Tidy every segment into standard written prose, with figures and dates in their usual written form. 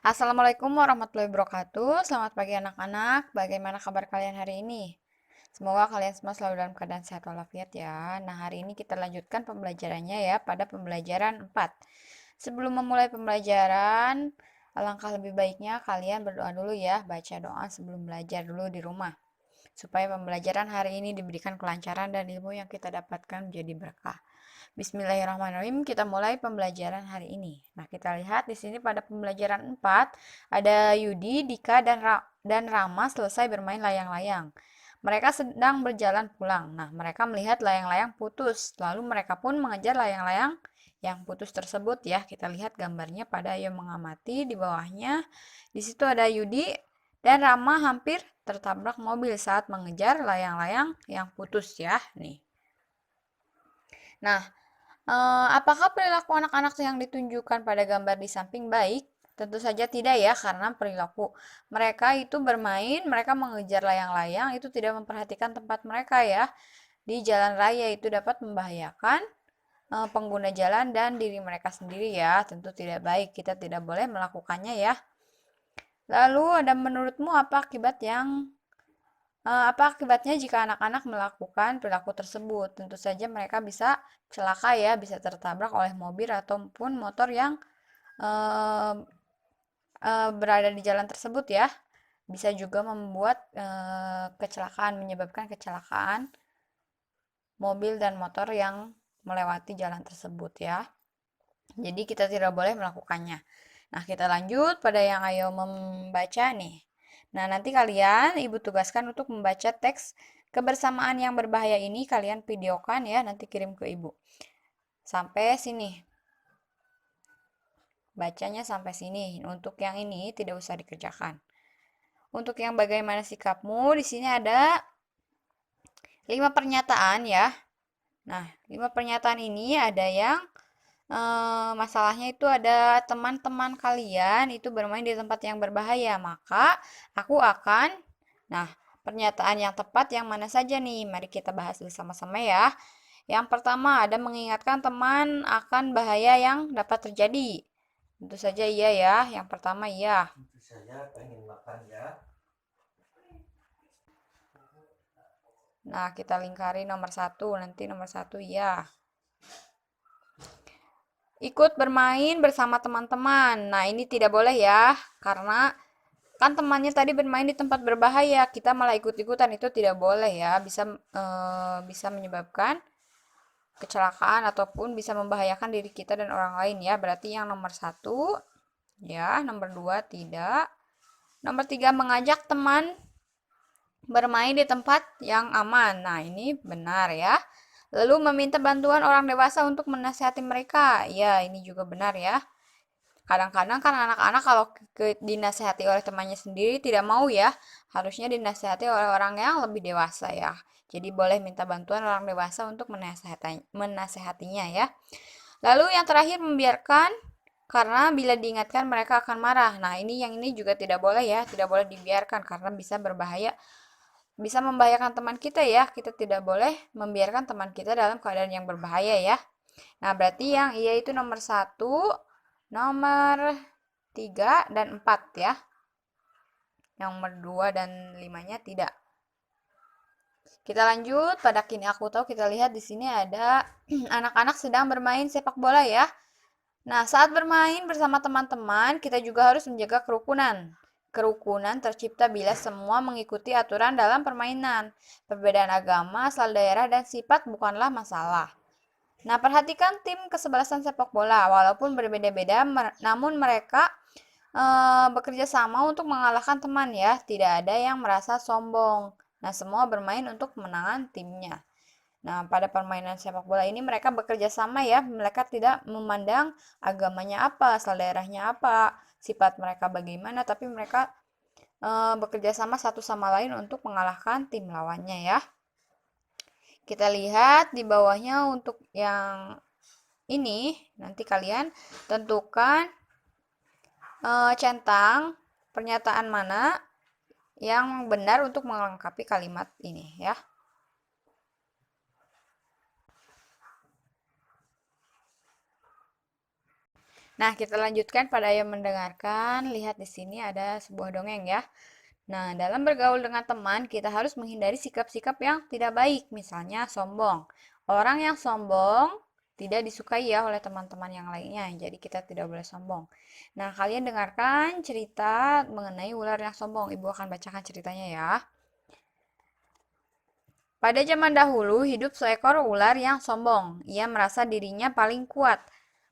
Assalamualaikum warahmatullahi wabarakatuh. Selamat pagi anak-anak. Bagaimana kabar kalian hari ini? Semoga kalian semua selalu dalam keadaan sehat walafiat ya. Nah, hari ini kita lanjutkan pembelajarannya ya pada pembelajaran 4. Sebelum memulai pembelajaran, alangkah lebih baiknya kalian berdoa dulu ya. Baca doa sebelum belajar dulu di rumah. Supaya pembelajaran hari ini diberikan kelancaran dan ilmu yang kita dapatkan menjadi berkah. Bismillahirrahmanirrahim, kita mulai pembelajaran hari ini. Nah, kita lihat di sini pada pembelajaran 4 ada Yudi, Dika, dan Rama selesai bermain layang-layang. Mereka sedang berjalan pulang. Nah, mereka melihat layang-layang putus. Lalu mereka pun mengejar layang-layang yang putus tersebut ya. Kita lihat gambarnya pada Ayo Mengamati di bawahnya. Di situ ada Yudi dan Rama hampir tertabrak mobil saat mengejar layang-layang yang putus ya. Nih. Nah, apakah perilaku anak-anak yang ditunjukkan pada gambar di samping baik? Tentu saja tidak ya, karena perilaku mereka itu bermain, mereka mengejar layang-layang, itu tidak memperhatikan tempat mereka ya. Di jalan raya itu dapat membahayakan pengguna jalan dan diri mereka sendiri ya. Tentu tidak baik, kita tidak boleh melakukannya ya. Lalu ada menurutmu apa akibatnya jika anak-anak melakukan perilaku tersebut? Tentu saja mereka bisa celaka ya, bisa tertabrak oleh mobil ataupun motor yang eh, berada di jalan tersebut ya. Bisa juga membuat kecelakaan, menyebabkan kecelakaan mobil dan motor yang melewati jalan tersebut ya. Jadi kita tidak boleh melakukannya. Nah, kita lanjut pada yang ayo membaca nih. Nah, nanti kalian ibu tugaskan untuk membaca teks kebersamaan yang berbahaya ini kalian videokan ya, nanti kirim ke ibu. Sampai sini. Bacanya sampai sini. Untuk yang ini tidak usah dikerjakan. Untuk yang bagaimana sikapmu, di sini ada 5 pernyataan ya. Nah, 5 pernyataan ini ada yang masalahnya itu ada teman-teman kalian itu bermain di tempat yang berbahaya, maka aku akan. Nah, pernyataan yang tepat yang mana saja nih? Mari kita bahas bersama-sama ya. Yang pertama ada mengingatkan teman akan bahaya yang dapat terjadi. Tentu saja iya ya. Yang pertama iya. Tentu saja pengen makan ya. Nah, kita lingkari nomor satu. Nanti nomor satu iya. Ikut bermain bersama teman-teman. Nah, ini tidak boleh ya, karena kan temannya tadi bermain di tempat berbahaya, kita malah ikut-ikutan, itu tidak boleh ya, bisa menyebabkan kecelakaan ataupun bisa membahayakan diri kita dan orang lain ya. Berarti yang nomor satu ya, nomor dua tidak. Nomor tiga mengajak teman bermain di tempat yang aman. Nah, ini benar ya. Lalu meminta bantuan orang dewasa untuk menasihati mereka. Ya, ini juga benar ya. Kadang-kadang kan anak-anak kalau dinasehati oleh temannya sendiri tidak mau ya. Harusnya dinasehati oleh orang yang lebih dewasa ya. Jadi boleh minta bantuan orang dewasa untuk menasehatinya ya. Lalu yang terakhir membiarkan karena bila diingatkan mereka akan marah. Nah, yang ini juga tidak boleh ya, tidak boleh dibiarkan karena bisa berbahaya, bisa membahayakan teman kita ya. Kita tidak boleh membiarkan teman kita dalam keadaan yang berbahaya ya. Nah, berarti yang iya itu nomor satu, nomor 3 dan 4 ya. Yang nomor 2 dan 5-nya tidak. Kita lanjut, pada kini aku tahu kita lihat di sini ada anak-anak sedang bermain sepak bola ya. Nah, saat bermain bersama teman-teman, kita juga harus menjaga kerukunan. Kerukunan tercipta bila semua mengikuti aturan dalam permainan. Perbedaan agama, asal daerah, dan sifat bukanlah masalah. Nah, perhatikan tim kesebelasan sepak bola. Walaupun berbeda-beda, namun mereka bekerja sama untuk mengalahkan teman ya. Tidak ada yang merasa sombong. Nah, semua bermain untuk kemenangan timnya. Nah, pada permainan sepak bola ini mereka bekerja sama ya. Mereka tidak memandang agamanya apa, asal daerahnya apa, sifat mereka bagaimana, tapi mereka bekerja sama satu sama lain untuk mengalahkan tim lawannya ya. Kita lihat di bawahnya untuk yang ini, nanti kalian tentukan centang pernyataan mana yang benar untuk melengkapi kalimat ini ya. Nah, kita lanjutkan pada yang mendengarkan. Lihat di sini ada sebuah dongeng ya. Nah, dalam bergaul dengan teman, kita harus menghindari sikap-sikap yang tidak baik, misalnya sombong. Orang yang sombong tidak disukai ya oleh teman-teman yang lainnya, jadi kita tidak boleh sombong. Nah, kalian dengarkan cerita mengenai ular yang sombong. Ibu akan bacakan ceritanya ya. Pada zaman dahulu, hidup seekor ular yang sombong. Ia merasa dirinya paling kuat.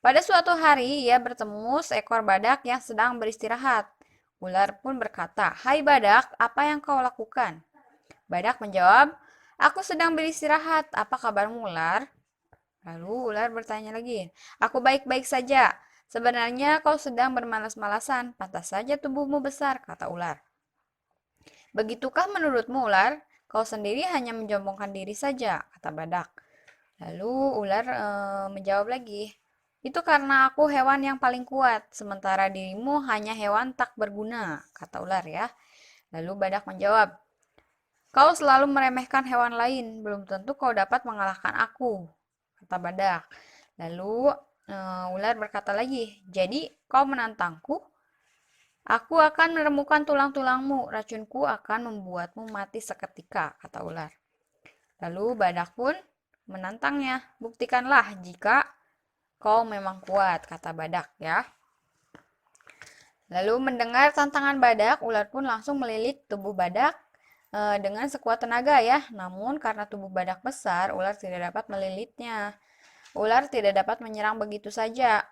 Pada suatu hari, ia bertemu seekor badak yang sedang beristirahat. Ular pun berkata, "Hai badak, apa yang kau lakukan?" Badak menjawab, "Aku sedang beristirahat. Apa kabarmu, ular?" Lalu ular bertanya lagi, "Aku baik-baik saja. Sebenarnya kau sedang bermalas-malasan. Pantas saja tubuhmu besar," kata ular. "Begitukah menurutmu, ular? Kau sendiri hanya menjombongkan diri saja," kata badak. Lalu ular menjawab lagi, "Itu karena aku hewan yang paling kuat, sementara dirimu hanya hewan tak berguna," kata ular ya. Lalu badak menjawab, "Kau selalu meremehkan hewan lain, belum tentu kau dapat mengalahkan aku," kata badak. Lalu ular berkata lagi, "Jadi kau menantangku? Aku akan menemukan tulang-tulangmu, racunku akan membuatmu mati seketika," kata ular. Lalu badak pun menantangnya, "Buktikanlah jika kau memang kuat," kata badak ya. Lalu mendengar tantangan badak, ular pun langsung melilit tubuh badak dengan sekuat tenaga ya. Namun karena tubuh badak besar, ular tidak dapat melilitnya. Ular tidak dapat menyerang begitu saja.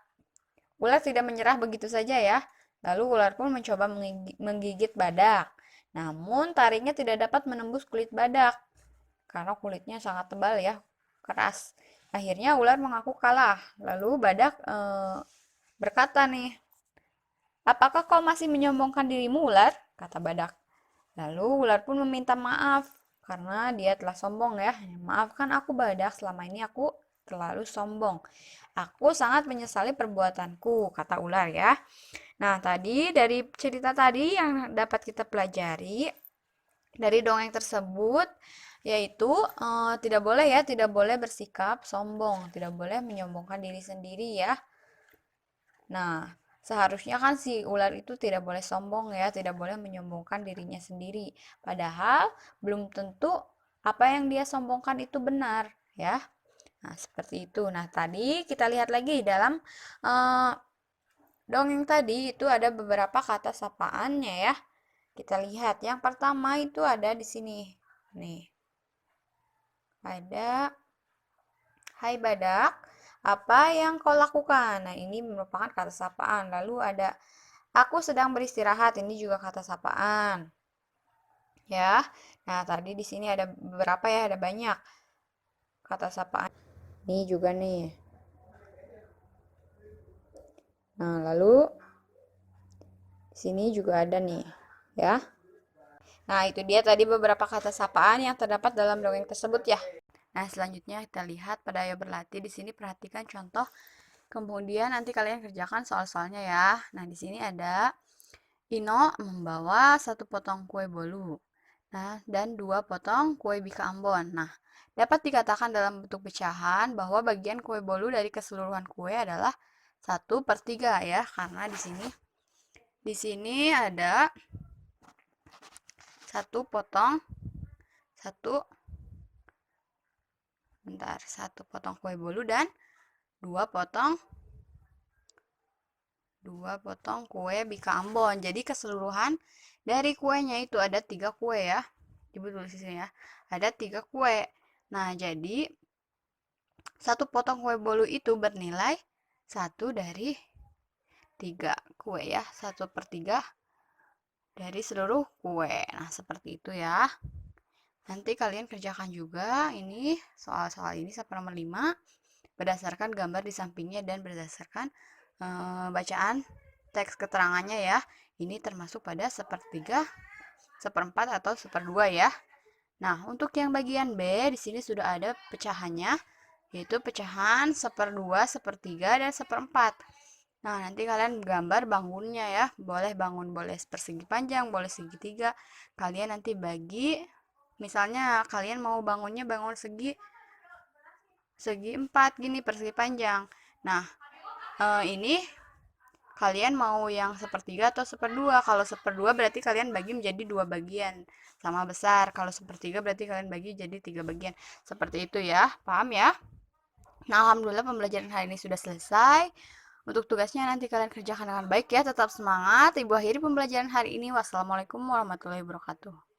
Ular tidak menyerah begitu saja ya. Lalu ular pun mencoba menggigit badak. Namun taringnya tidak dapat menembus kulit badak karena kulitnya sangat tebal ya, keras. Akhirnya ular mengaku kalah. Lalu badak berkata nih, "Apakah kau masih menyombongkan dirimu, ular?" kata badak. Lalu ular pun meminta maaf karena dia telah sombong ya. "Maafkan aku, badak, selama ini aku terlalu sombong. Aku sangat menyesali perbuatanku," kata ular ya. Nah, tadi dari cerita tadi yang dapat kita pelajari dari dongeng tersebut yaitu tidak boleh ya, tidak boleh bersikap sombong, tidak boleh menyombongkan diri sendiri ya. Nah, seharusnya kan si ular itu tidak boleh sombong ya, tidak boleh menyombongkan dirinya sendiri. Padahal belum tentu apa yang dia sombongkan itu benar ya. Nah, seperti itu. Nah, tadi kita lihat lagi dalam eh, dongeng tadi itu ada beberapa kata sapaannya ya. Kita lihat. Yang pertama itu ada di sini. Nih, ada, "Hai badak, apa yang kau lakukan?" Nah, ini merupakan kata sapaan. Lalu ada, "Aku sedang beristirahat." Ini juga kata sapaan. Ya. Nah, tadi di sini ada beberapa ya, ada banyak kata sapaan. Ini juga nih. Nah, lalu di sini juga ada nih, ya. Nah, itu dia tadi beberapa kata sapaan yang terdapat dalam dongeng tersebut ya. Nah, selanjutnya kita lihat pada ayo berlatih. Di sini perhatikan contoh, kemudian nanti kalian kerjakan soal-soalnya ya. Nah, di sini ada Ino membawa satu potong kue bolu. Nah, dan dua potong kue bika Ambon. Nah, dapat dikatakan dalam bentuk pecahan bahwa bagian kue bolu dari keseluruhan kue adalah 1/3 ya, karena di sini ada satu satu potong kue bolu dan dua potong kue bika Ambon. Jadi keseluruhan dari kuenya itu ada 3 kue ya. Ibu tulis di sini ya. Ada 3 kue. Nah, jadi satu potong kue bolu itu bernilai 1/3 kue ya. 1/3 dari seluruh kue. Nah, seperti itu ya. Nanti kalian kerjakan juga ini soal-soal ini sampai nomor 5 berdasarkan gambar di sampingnya dan berdasarkan bacaan teks keterangannya ya. Ini termasuk pada 1/3, 1/4 atau 1/2 ya. Nah, untuk yang bagian B di sini sudah ada pecahannya, yaitu pecahan 1/2, 1/3 dan 1/4. Nah, nanti kalian gambar bangunnya ya. Boleh bangun, boleh persegi panjang, boleh segitiga. Kalian nanti bagi, misalnya kalian mau bangunnya bangun segi 4 gini, persegi panjang. Nah, ini kalian mau yang sepertiga atau seperdua. Kalau seperdua berarti kalian bagi menjadi dua bagian sama besar. Kalau sepertiga berarti kalian bagi jadi tiga bagian. Seperti itu ya, paham ya? Nah, alhamdulillah pembelajaran hari ini sudah selesai. Untuk tugasnya nanti kalian kerjakan dengan baik ya. Tetap semangat. Ibu akhiri pembelajaran hari ini. Wassalamualaikum warahmatullahi wabarakatuh.